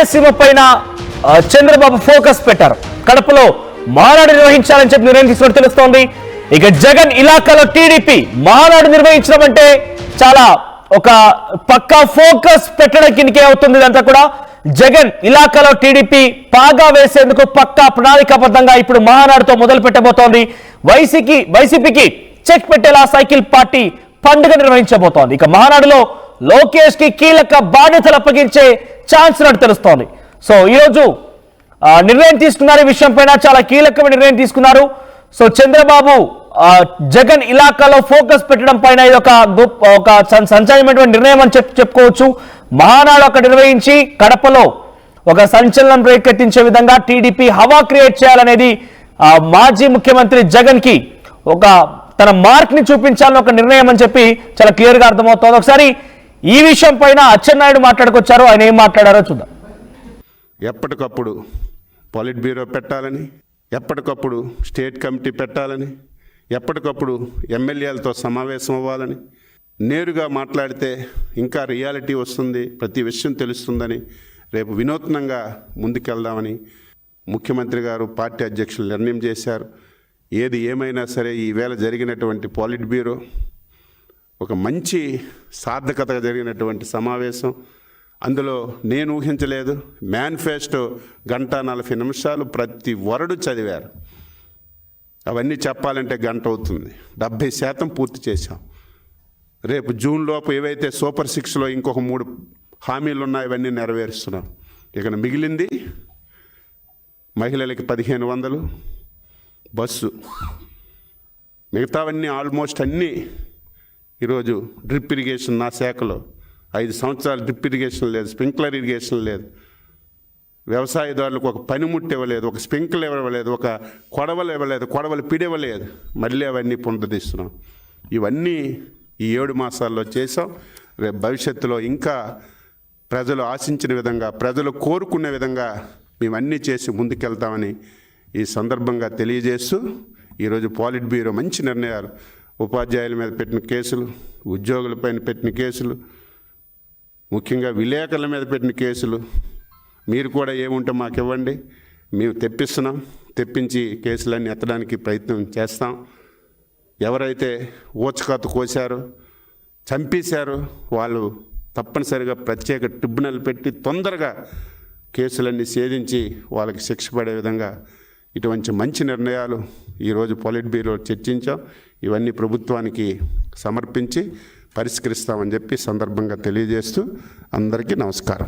రాయలసీమ పైన చంద్రబాబు ఫోకస్ పెట్టారు. కడపలో మానాడు నిర్వహించాలని చెప్పి నిర్ణయం తీసుకుని తెలుస్తోంది. ఇక జగన్ ఇలాకాలో టీడీపీ మానాడు నిర్వహించడం అంటే చాలా ఒక పక్కా ఫోకస్ పెట్టడం కిందకే అవుతుంది. ఇదంతా కూడా జగన్ ఇలాకాలో టీడీపీ పాగా వేసేందుకు పక్కా ప్రణాళికాబద్ధంగా ఇప్పుడు మహానాడుతో మొదలు పెట్టబోతోంది. వైసీపీకి చెక్ పెట్టేలా సైకిల్ పార్టీ పండుగ నిర్వహించబోతోంది. ఇక మహానాడులో లోకేష్ కి కీలక బాధ్యతలు అప్పగించే ఛాన్స్ ఉన్నట్టు తెలుస్తోంది. సో ఈరోజు నిర్ణయం తీసుకున్నారు. ఈ విషయం పైన చాలా కీలకమైన నిర్ణయం తీసుకున్నారు. సో చంద్రబాబు జగన్ ఇలాకాలో ఫోకస్ పెట్టడం పైన ఇది ఒక సంచలనమైనటువంటి నిర్ణయం అని చెప్పుకోవచ్చు. మహానాడు అక్కడ నిర్వహించి కడపలో ఒక సంచలనం రేకెత్తించే విధంగా టీడీపీ హవా క్రియేట్ చేయాలనేది మాజీ ముఖ్యమంత్రి జగన్ కి ఒక తన మార్క్ ని చూపించాలని ఒక నిర్ణయం అని చెప్పి చాలా క్లియర్ గా అర్థమవుతోంది. ఒకసారి ఈ విషయం పైన అచ్చెన్నాయుడు మాట్లాడుకొచ్చారు. ఆయన ఏం మాట్లాడారో చూద్దాం. ఎప్పటికప్పుడు పాలిట్ బ్యూరో పెట్టాలని, ఎప్పటికప్పుడు స్టేట్ కమిటీ పెట్టాలని, ఎప్పటికప్పుడు ఎమ్మెల్యేలతో సమావేశం అవ్వాలని, నేరుగా మాట్లాడితే ఇంకా రియాలిటీ వస్తుంది, ప్రతి విషయం తెలుస్తుందని, రేపు వినూత్నంగా ముందుకెళ్దామని ముఖ్యమంత్రి గారు పార్టీ అధ్యక్షులు నిర్ణయం చేశారు. ఏది ఏమైనా సరే ఈవేళ జరిగినటువంటి పాలిట్ బ్యూరో ఒక మంచి సార్థకతగా జరిగినటువంటి సమావేశం. అందులో నేను ఊహించలేదు. మేనిఫెస్టో 1:40 ప్రతి వరడు చదివారు. అవన్నీ చెప్పాలంటే గంట అవుతుంది. 70% పూర్తి చేశాం. రేపు జూన్ లోపు ఏవైతే సూపర్ 6లో ఇంకొక 3 హామీలు ఉన్నాయో ఇవన్నీ నెరవేరుస్తున్నాం. ఇక మిగిలింది మహిళలకి 1500 బస్సు, మిగతావన్నీ ఆల్మోస్ట్ అన్నీ. ఈరోజు డ్రిప్ ఇరిగేషన్ నా శాఖలో 5 సంవత్సరాలు డ్రిప్ ఇరిగేషన్ లేదు, స్ప్రింక్లర్ ఇరిగేషన్ లేదు, వ్యవసాయదారులకు ఒక పనిముట్టు ఇవ్వలేదు, ఒక స్ప్రింక్లర్ ఇవ్వలేదు, ఒక కొడవలు ఇవ్వలేదు, కొడవలు పిడివ్వలేదు. మళ్ళీ అవన్నీ పునరుద్ధరిస్తున్నాం. ఇవన్నీ ఈ 7 మాసాల్లో చేసాం. రేపు భవిష్యత్తులో ఇంకా ప్రజలు ఆశించిన విధంగా, ప్రజలు కోరుకునే విధంగా మేమన్నీ చేసి ముందుకెళ్తామని ఈ సందర్భంగా తెలియజేస్తూ, ఈరోజు పాలిట్ బ్యూరో మంచి నిర్ణయాలు, ఉపాధ్యాయుల మీద పెట్టిన కేసులు, ఉద్యోగులపైన పెట్టిన కేసులు, ముఖ్యంగా విలేకరుల మీద పెట్టిన కేసులు, మీరు కూడా ఏముంటే మాకు ఇవ్వండి, మేము తెప్పిస్తున్నాం. తెప్పించి కేసులన్నీ ఎత్తడానికి ప్రయత్నం చేస్తాం. ఎవరైతే ఊచకాత కోసారో, చంపేశారో వాళ్ళు తప్పనిసరిగా ప్రత్యేక ట్రిబ్యునల్ పెట్టి తొందరగా కేసులన్నీ ఛేదించి వాళ్ళకి శిక్ష పడే విధంగా ఇటువంటి మంచి నిర్ణయాలు ఈరోజు పాలిట్ బ్యూరో చర్చించాం. ఇవన్నీ ప్రభుత్వానికి సమర్పించి పరిష్కరిస్తామని చెప్పి సందర్భంగా తెలియజేస్తూ అందరికీ నమస్కారం.